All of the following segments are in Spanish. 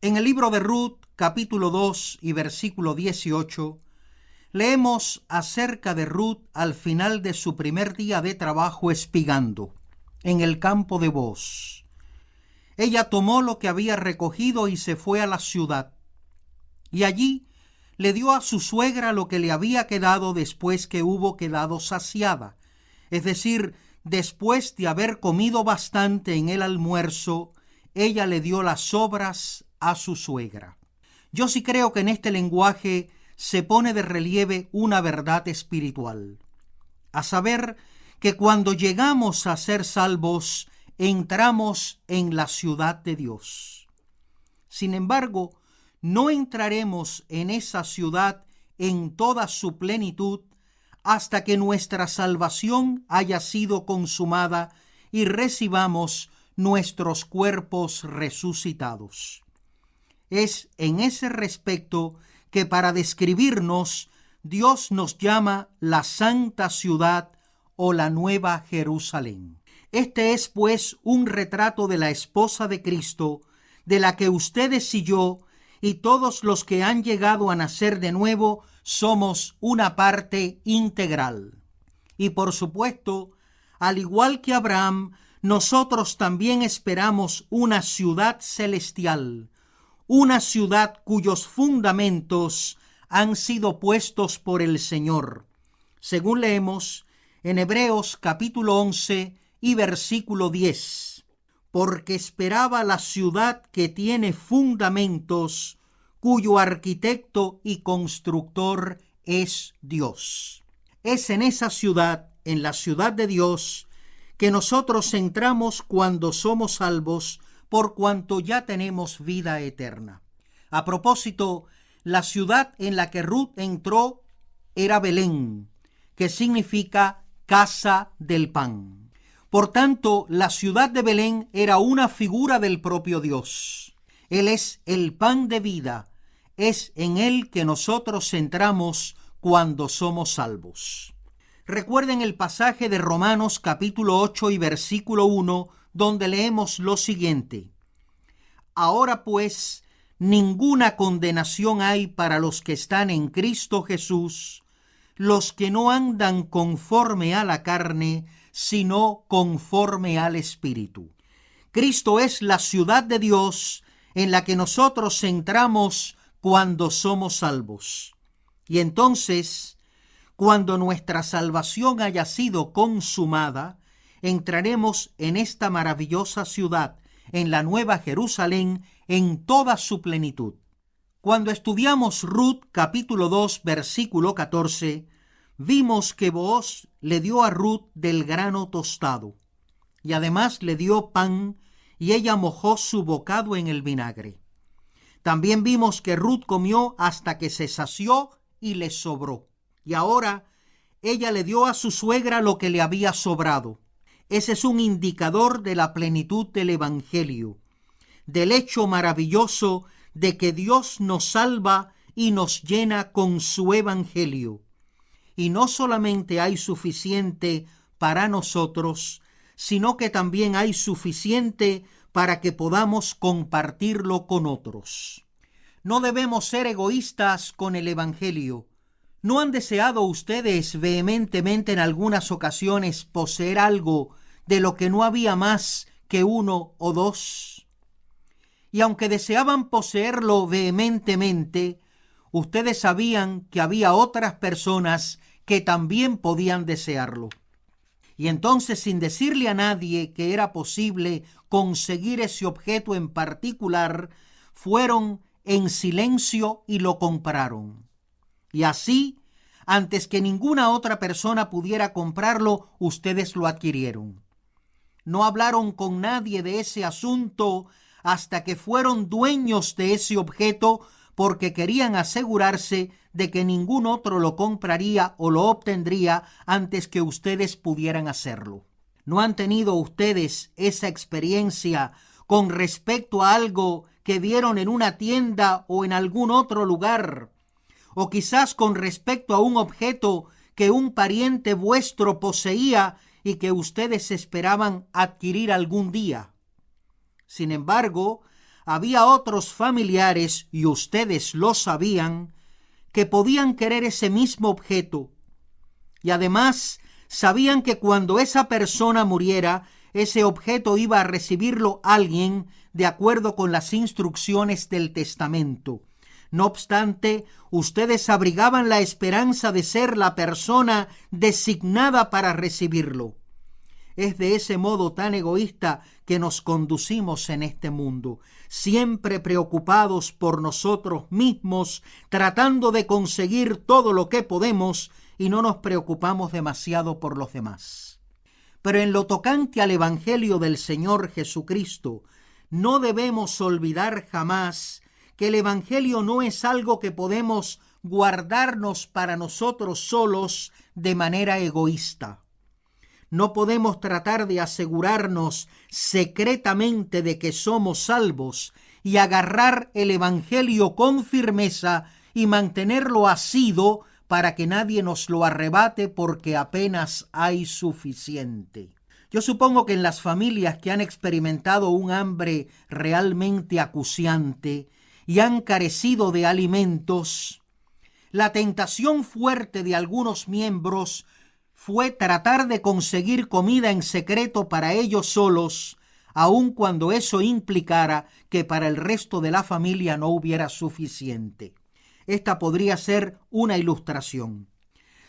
En el libro de Ruth, capítulo 2 y versículo 18, leemos acerca de Ruth al final de su primer día de trabajo espigando en el campo de Booz. Ella tomó lo que había recogido y se fue a la ciudad, y allí le dio a su suegra lo que le había quedado después que hubo quedado saciada, es decir, después de haber comido bastante en el almuerzo, ella le dio las sobras a su suegra. Yo sí creo que en este lenguaje se pone de relieve una verdad espiritual, a saber que cuando llegamos a ser salvos, entramos en la ciudad de Dios. Sin embargo, no entraremos en esa ciudad en toda su plenitud hasta que nuestra salvación haya sido consumada y recibamos nuestros cuerpos resucitados. Es en ese respecto que para describirnos, Dios nos llama la Santa Ciudad o la Nueva Jerusalén. Este es, pues, un retrato de la esposa de Cristo, de la que ustedes y yo y todos los que han llegado a nacer de nuevo somos una parte integral. Y por supuesto, al igual que Abraham, nosotros también esperamos una ciudad celestial, una ciudad cuyos fundamentos han sido puestos por el Señor, según leemos en Hebreos capítulo 11 y versículo 10, porque esperaba la ciudad que tiene fundamentos, cuyo arquitecto y constructor es Dios. Es en esa ciudad, en la ciudad de Dios, que nosotros entramos cuando somos salvos, por cuanto ya tenemos vida eterna. A propósito, la ciudad en la que Ruth entró era Belén, que significa casa del pan. Por tanto, la ciudad de Belén era una figura del propio Dios. Él es el pan de vida. Es en él que nosotros entramos cuando somos salvos. Recuerden el pasaje de Romanos capítulo 8 y versículo 1, donde leemos lo siguiente: Ahora pues, ninguna condenación hay para los que están en Cristo Jesús, los que no andan conforme a la carne, sino conforme al Espíritu. Cristo es la ciudad de Dios en la que nosotros entramos cuando somos salvos. Y entonces, cuando nuestra salvación haya sido consumada, entraremos en esta maravillosa ciudad, en la Nueva Jerusalén, en toda su plenitud. Cuando estudiamos Ruth capítulo 2 versículo 14, vimos que Booz le dio a Ruth del grano tostado, y además le dio pan, y ella mojó su bocado en el vinagre. También vimos que Ruth comió hasta que se sació y le sobró, y ahora ella le dio a su suegra lo que le había sobrado. Ese es un indicador de la plenitud del Evangelio, del hecho maravilloso de que Dios nos salva y nos llena con su Evangelio. Y no solamente hay suficiente para nosotros, sino que también hay suficiente para que podamos compartirlo con otros. No debemos ser egoístas con el Evangelio. ¿No han deseado ustedes vehementemente en algunas ocasiones poseer algo de lo que no había más que uno o dos? Y aunque deseaban poseerlo vehementemente, ustedes sabían que había otras personas que también podían desearlo. Y entonces, sin decirle a nadie que era posible conseguir ese objeto en particular, fueron en silencio y lo compraron. Y así, antes que ninguna otra persona pudiera comprarlo, ustedes lo adquirieron. No hablaron con nadie de ese asunto hasta que fueron dueños de ese objeto, porque querían asegurarse de que ningún otro lo compraría o lo obtendría antes que ustedes pudieran hacerlo. ¿No han tenido ustedes esa experiencia con respecto a algo que vieron en una tienda o en algún otro lugar? O quizás con respecto a un objeto que un pariente vuestro poseía y que ustedes esperaban adquirir algún día. Sin embargo, había otros familiares, y ustedes lo sabían, que podían querer ese mismo objeto. Y además sabían que cuando esa persona muriera, ese objeto iba a recibirlo alguien de acuerdo con las instrucciones del testamento. No obstante, ustedes abrigaban la esperanza de ser la persona designada para recibirlo. Es de ese modo tan egoísta que nos conducimos en este mundo, siempre preocupados por nosotros mismos, tratando de conseguir todo lo que podemos y no nos preocupamos demasiado por los demás. Pero en lo tocante al Evangelio del Señor Jesucristo, no debemos olvidar jamás que el Evangelio no es algo que podemos guardarnos para nosotros solos de manera egoísta. No podemos tratar de asegurarnos secretamente de que somos salvos y agarrar el Evangelio con firmeza y mantenerlo asido para que nadie nos lo arrebate porque apenas hay suficiente. Yo supongo que en las familias que han experimentado un hambre realmente acuciante y han carecido de alimentos, la tentación fuerte de algunos miembros fue tratar de conseguir comida en secreto para ellos solos, aun cuando eso implicara que para el resto de la familia no hubiera suficiente. Esta podría ser una ilustración.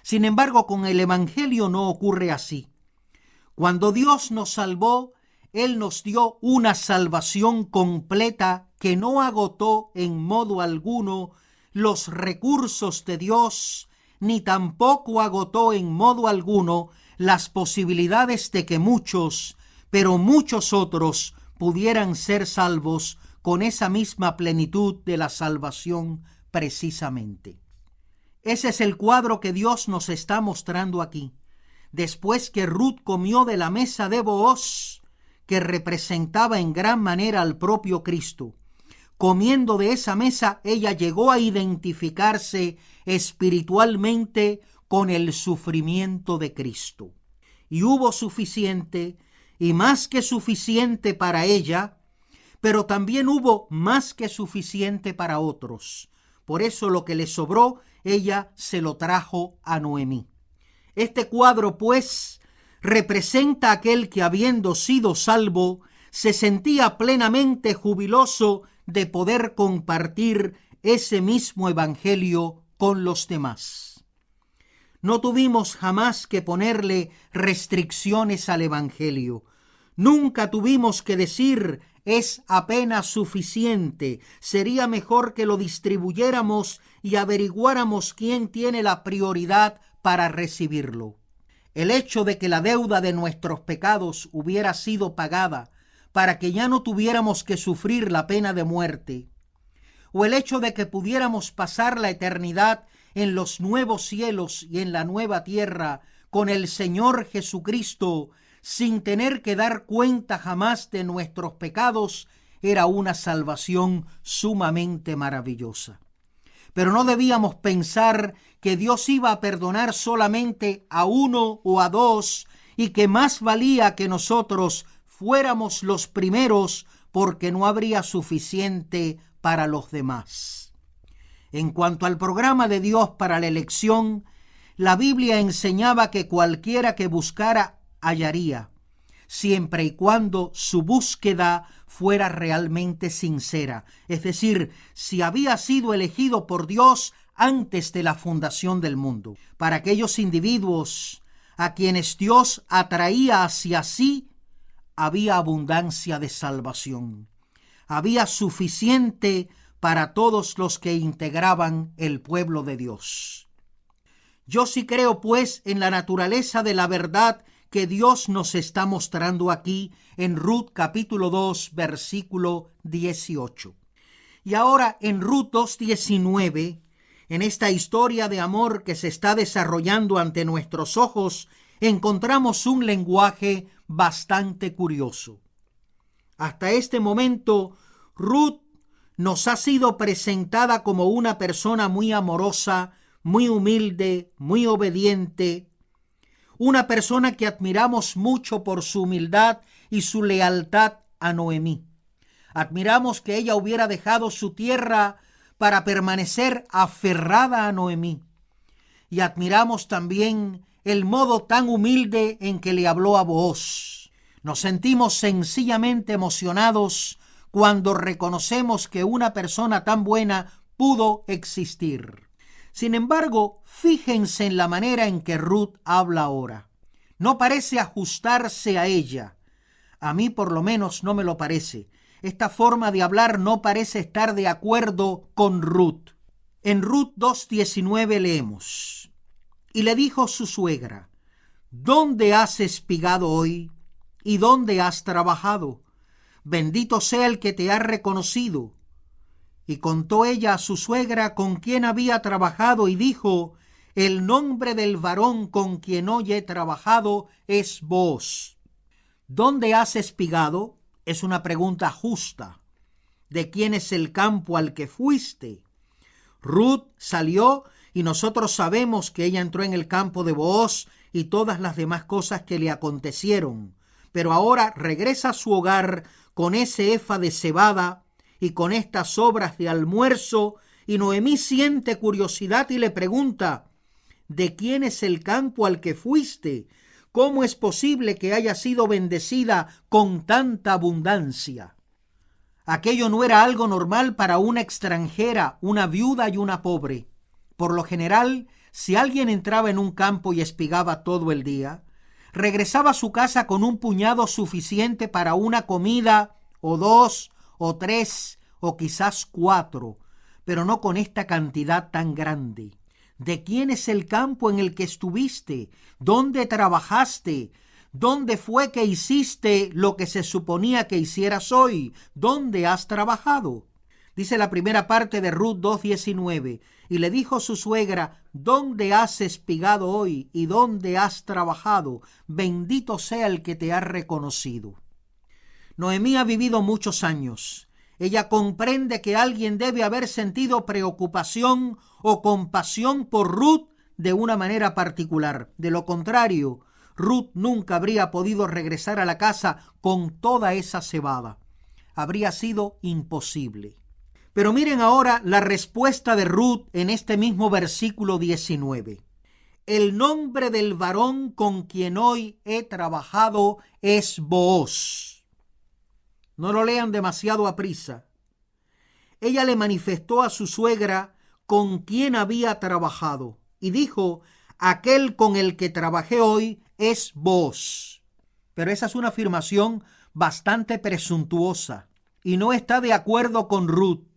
Sin embargo, con el Evangelio no ocurre así. Cuando Dios nos salvó, Él nos dio una salvación completa que no agotó en modo alguno los recursos de Dios, ni tampoco agotó en modo alguno las posibilidades de que muchos, pero muchos otros, pudieran ser salvos con esa misma plenitud de la salvación precisamente. Ese es el cuadro que Dios nos está mostrando aquí. Después que Ruth comió de la mesa de Booz, que representaba en gran manera al propio Cristo, comiendo de esa mesa, ella llegó a identificarse espiritualmente con el sufrimiento de Cristo. Y hubo suficiente y más que suficiente para ella, pero también hubo más que suficiente para otros. Por eso lo que le sobró, ella se lo trajo a Noemí. Este cuadro, pues, representa a aquel que, habiendo sido salvo, se sentía plenamente jubiloso de poder compartir ese mismo evangelio con los demás. No tuvimos jamás que ponerle restricciones al evangelio. Nunca tuvimos que decir es apenas suficiente, sería mejor que lo distribuyéramos y averiguáramos quién tiene la prioridad para recibirlo. El hecho de que la deuda de nuestros pecados hubiera sido pagada para que ya no tuviéramos que sufrir la pena de muerte, o el hecho de que pudiéramos pasar la eternidad en los nuevos cielos y en la nueva tierra con el Señor Jesucristo, sin tener que dar cuenta jamás de nuestros pecados, era una salvación sumamente maravillosa. Pero no debíamos pensar que Dios iba a perdonar solamente a uno o a dos y que más valía que nosotros fuéramos los primeros porque no habría suficiente para los demás. En cuanto al programa de Dios para la elección, la Biblia enseñaba que cualquiera que buscara hallaría, siempre y cuando su búsqueda fuera realmente sincera, es decir, si había sido elegido por Dios antes de la fundación del mundo. Para aquellos individuos a quienes Dios atraía hacia sí, había abundancia de salvación. Había suficiente para todos los que integraban el pueblo de Dios. Yo sí creo, pues, en la naturaleza de la verdad que Dios nos está mostrando aquí en Ruth capítulo 2, versículo 18. Y ahora en Ruth 2:19, en esta historia de amor que se está desarrollando ante nuestros ojos, encontramos un lenguaje bastante curioso. Hasta este momento, Ruth nos ha sido presentada como una persona muy amorosa, muy humilde, muy obediente, una persona que admiramos mucho por su humildad y su lealtad a Noemí. Admiramos que ella hubiera dejado su tierra para permanecer aferrada a Noemí. Y admiramos también el modo tan humilde en que le habló a Booz. Nos sentimos sencillamente emocionados cuando reconocemos que una persona tan buena pudo existir. Sin embargo, fíjense en la manera en que Ruth habla ahora. No parece ajustarse a ella. A mí por lo menos no me lo parece. Esta forma de hablar no parece estar de acuerdo con Ruth. En Ruth 2:19 leemos: y le dijo su suegra: ¿dónde has espigado hoy? ¿Y dónde has trabajado? Bendito sea el que te ha reconocido. Y contó ella a su suegra con quien había trabajado y dijo: el nombre del varón con quien hoy he trabajado es Booz. ¿Dónde has espigado? Es una pregunta justa. ¿De quién es el campo al que fuiste? Ruth salió y nosotros sabemos que ella entró en el campo de Booz y todas las demás cosas que le acontecieron. Pero ahora regresa a su hogar con ese efa de cebada y con estas sobras de almuerzo, y Noemí siente curiosidad y le pregunta: ¿de quién es el campo al que fuiste? ¿Cómo es posible que haya sido bendecida con tanta abundancia? Aquello no era algo normal para una extranjera, una viuda y una pobre. Por lo general, si alguien entraba en un campo y espigaba todo el día, regresaba a su casa con un puñado suficiente para una comida, o 2, o 3, o quizás 4, pero no con esta cantidad tan grande. ¿De quién es el campo en el que estuviste? ¿Dónde trabajaste? ¿Dónde fue que hiciste lo que se suponía que hicieras hoy? ¿Dónde has trabajado? Dice la primera parte de Ruth 2:19, y le dijo su suegra: ¿dónde has espigado hoy? ¿Y dónde has trabajado? Bendito sea el que te ha reconocido. Noemí ha vivido muchos años. Ella comprende que alguien debe haber sentido preocupación o compasión por Ruth de una manera particular. De lo contrario, Ruth nunca habría podido regresar a la casa con toda esa cebada. Habría sido imposible. Pero miren ahora la respuesta de Ruth en este mismo versículo 19. El nombre del varón con quien hoy he trabajado es Booz. No lo lean demasiado aprisa. Ella le manifestó a su suegra con quien había trabajado y dijo: aquel con el que trabajé hoy es Booz. Pero esa es una afirmación bastante presuntuosa y no está de acuerdo con Ruth.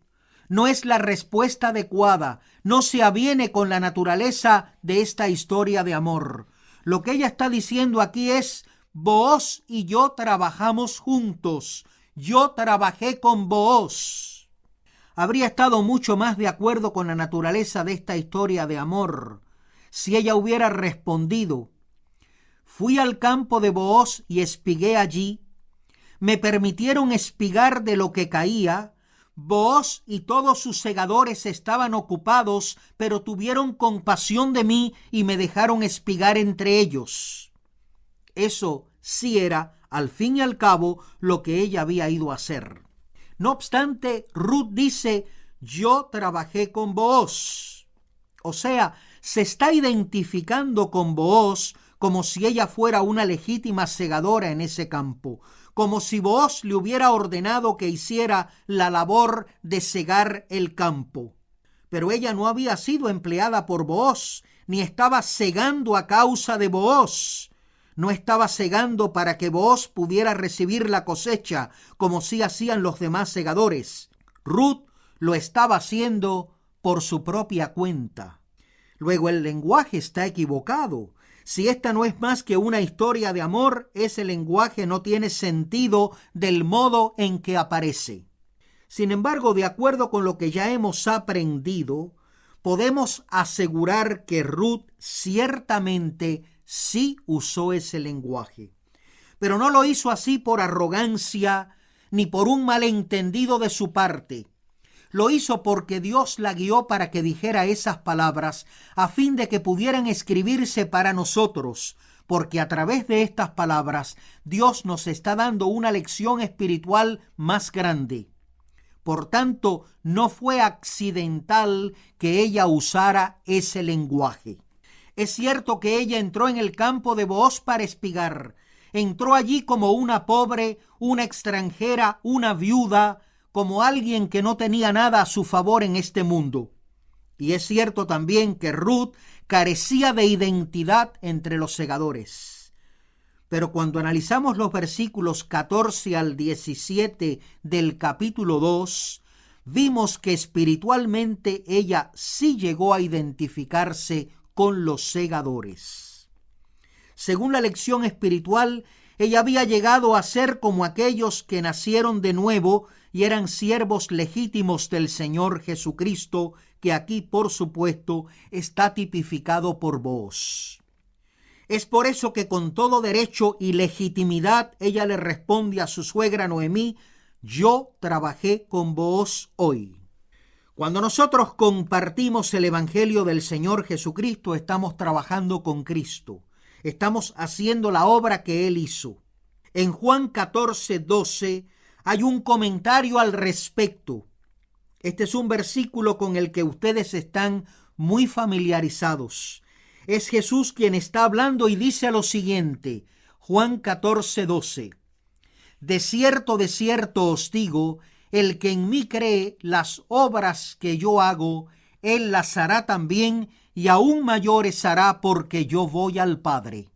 No es la respuesta adecuada, no se aviene con la naturaleza de esta historia de amor. Lo que ella está diciendo aquí es: Booz y yo trabajamos juntos. Yo trabajé con Booz. Habría estado mucho más de acuerdo con la naturaleza de esta historia de amor si ella hubiera respondido: fui al campo de Booz y espigué allí. Me permitieron espigar de lo que caía. Booz y todos sus segadores estaban ocupados, pero tuvieron compasión de mí y me dejaron espigar entre ellos. Eso sí era, al fin y al cabo, lo que ella había ido a hacer. No obstante, Ruth dice: yo trabajé con Booz. O sea, se está identificando con Booz como si ella fuera una legítima segadora en ese campo, como si Booz le hubiera ordenado que hiciera la labor de segar el campo. Pero ella no había sido empleada por Booz, ni estaba segando a causa de Booz. No estaba segando para que Booz pudiera recibir la cosecha, como sí hacían los demás segadores. Ruth lo estaba haciendo por su propia cuenta. Luego, el lenguaje está equivocado. Si esta no es más que una historia de amor, ese lenguaje no tiene sentido del modo en que aparece. Sin embargo, de acuerdo con lo que ya hemos aprendido, podemos asegurar que Ruth ciertamente sí usó ese lenguaje. Pero no lo hizo así por arrogancia ni por un malentendido de su parte. Lo hizo porque Dios la guió para que dijera esas palabras a fin de que pudieran escribirse para nosotros, porque a través de estas palabras Dios nos está dando una lección espiritual más grande. Por tanto, no fue accidental que ella usara ese lenguaje. Es cierto que ella entró en el campo de Booz para espigar. Entró allí como una pobre, una extranjera, una viuda, como alguien que no tenía nada a su favor en este mundo. Y es cierto también que Ruth carecía de identidad entre los segadores. Pero cuando analizamos los versículos 14 al 17 del capítulo 2, vimos que espiritualmente ella sí llegó a identificarse con los segadores. Según la lección espiritual, ella había llegado a ser como aquellos que nacieron de nuevo y eran siervos legítimos del Señor Jesucristo, que aquí, por supuesto, está tipificado por Booz. Es por eso que con todo derecho y legitimidad ella le responde a su suegra Noemí: yo trabajé con Booz hoy. Cuando nosotros compartimos el Evangelio del Señor Jesucristo, estamos trabajando con Cristo. Estamos haciendo la obra que Él hizo. En Juan 14:12 hay un comentario al respecto. Este es un versículo con el que ustedes están muy familiarizados. Es Jesús quien está hablando y dice lo siguiente, Juan 14:12. De cierto os digo, el que en mí cree, las obras que yo hago, él las hará también, y aún mayores hará, porque yo voy al Padre.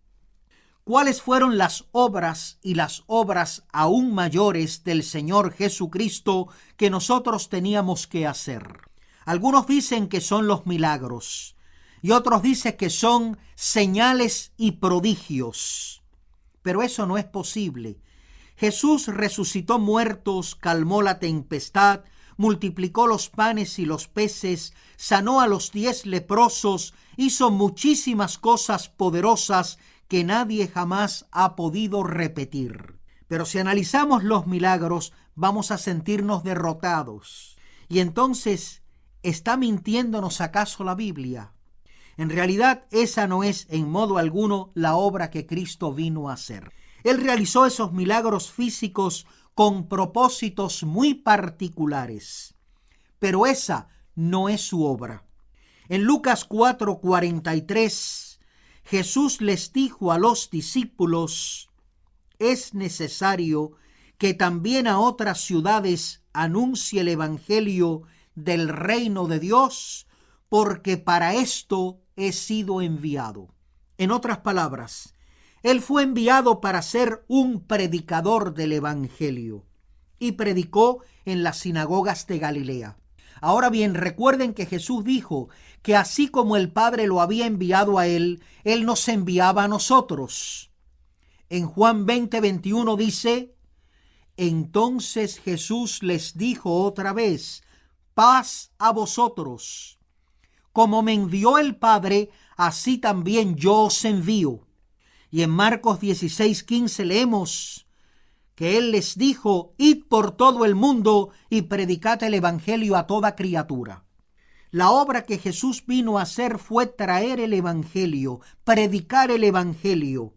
¿Cuáles fueron las obras y las obras aún mayores del Señor Jesucristo que nosotros teníamos que hacer? Algunos dicen que son los milagros y otros dicen que son señales y prodigios. Pero eso no es posible. Jesús resucitó muertos, calmó la tempestad, multiplicó los panes y los peces, sanó a los 10 leprosos, hizo muchísimas cosas poderosas que nadie jamás ha podido repetir. Pero si analizamos los milagros, vamos a sentirnos derrotados. Y entonces, ¿está mintiéndonos acaso la Biblia? En realidad, esa no es en modo alguno la obra que Cristo vino a hacer. Él realizó esos milagros físicos con propósitos muy particulares, pero esa no es su obra. En Lucas 4:43, Jesús les dijo a los discípulos: es necesario que también a otras ciudades anuncie el evangelio del reino de Dios, porque para esto he sido enviado. En otras palabras, Él fue enviado para ser un predicador del evangelio y predicó en las sinagogas de Galilea. Ahora bien, recuerden que Jesús dijo que así como el Padre lo había enviado a Él, Él nos enviaba a nosotros. En Juan 20:21 dice: entonces Jesús les dijo otra vez: paz a vosotros. Como me envió el Padre, así también yo os envío. Y en Marcos 16:15 leemos que Él les dijo: id por todo el mundo y predicad el evangelio a toda criatura. La obra que Jesús vino a hacer fue traer el evangelio, predicar el evangelio.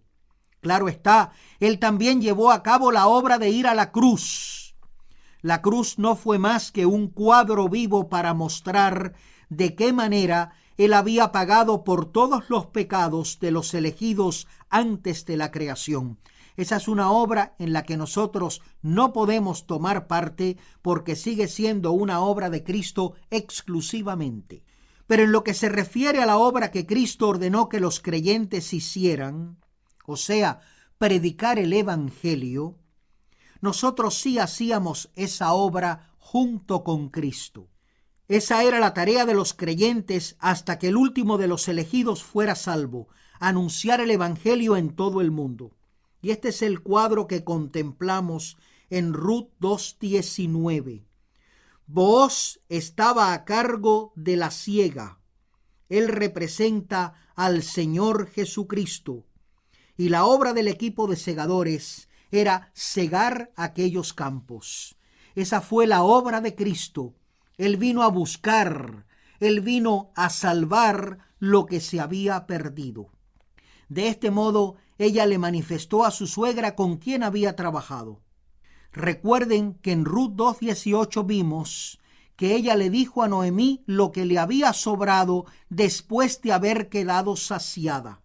Claro está, Él también llevó a cabo la obra de ir a la cruz. La cruz no fue más que un cuadro vivo para mostrar de qué manera Él había pagado por todos los pecados de los elegidos antes de la creación. Esa es una obra en la que nosotros no podemos tomar parte porque sigue siendo una obra de Cristo exclusivamente. Pero en lo que se refiere a la obra que Cristo ordenó que los creyentes hicieran, o sea, predicar el evangelio, nosotros sí hacíamos esa obra junto con Cristo. Esa era la tarea de los creyentes hasta que el último de los elegidos fuera salvo, anunciar el evangelio en todo el mundo. Y este es el cuadro que contemplamos en Ruth 2:19. Booz estaba a cargo de la siega. Él representa al Señor Jesucristo. Y la obra del equipo de segadores era segar aquellos campos. Esa fue la obra de Cristo. Él vino a buscar, Él vino a salvar lo que se había perdido. De este modo, ella le manifestó a su suegra con quien había trabajado. Recuerden que en Ruth 2:18 vimos que ella le dijo a Noemí lo que le había sobrado después de haber quedado saciada.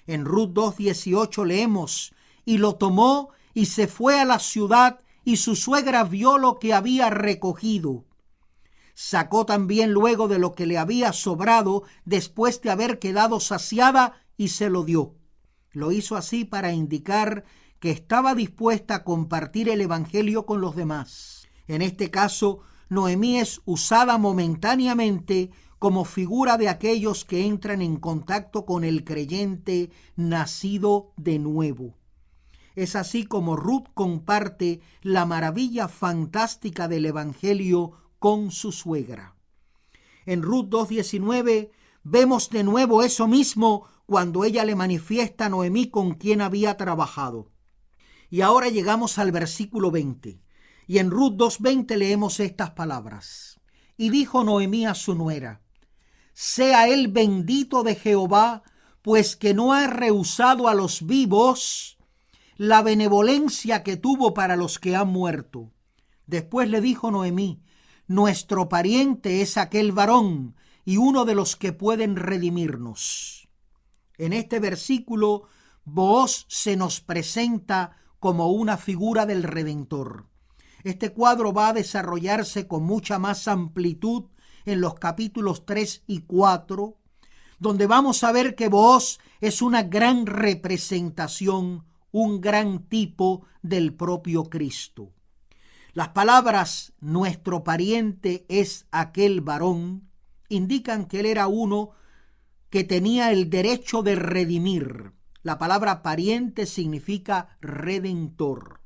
En Ruth 2:18 leemos: y lo tomó y se fue a la ciudad, y su suegra vio lo que había recogido. Sacó también luego de lo que le había sobrado después de haber quedado saciada y se lo dio. Lo hizo así para indicar que estaba dispuesta a compartir el evangelio con los demás. En este caso, Noemí es usada momentáneamente como figura de aquellos que entran en contacto con el creyente nacido de nuevo. Es así como Ruth comparte la maravilla fantástica del evangelio con su suegra. En Ruth 2:19 vemos de nuevo eso mismo cuando ella le manifiesta a Noemí con quien había trabajado. Y ahora llegamos al versículo 20. Y en Ruth 2:20 leemos estas palabras: y dijo Noemí a su nuera: sea él bendito de Jehová, pues que no ha rehusado a los vivos la benevolencia que tuvo para los que han muerto. Después le dijo Noemí: nuestro pariente es aquel varón y uno de los que pueden redimirnos. En este versículo, Booz se nos presenta como una figura del Redentor. Este cuadro va a desarrollarse con mucha más amplitud en los capítulos 3 y 4, donde vamos a ver que Booz es una gran representación, un gran tipo del propio Cristo. Las palabras nuestro pariente es aquel varón indican que él era uno que tenía el derecho de redimir. La palabra pariente significa redentor.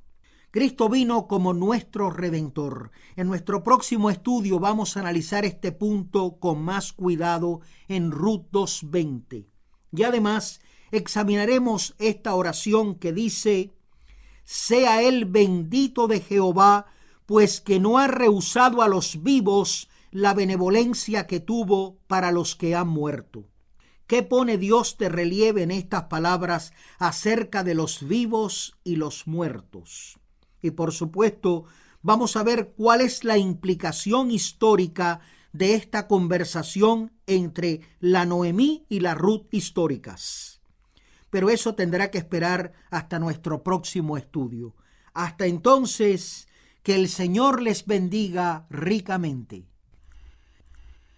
Cristo vino como nuestro redentor. En nuestro próximo estudio vamos a analizar este punto con más cuidado en Ruth 2:20. Y además examinaremos esta oración que dice: sea él bendito de Jehová, pues que no ha rehusado a los vivos la benevolencia que tuvo para los que han muerto. ¿Qué pone Dios de relieve en estas palabras acerca de los vivos y los muertos? Y por supuesto, vamos a ver cuál es la implicación histórica de esta conversación entre la Noemí y la Ruth históricas. Pero eso tendrá que esperar hasta nuestro próximo estudio. Hasta entonces, que el Señor les bendiga ricamente.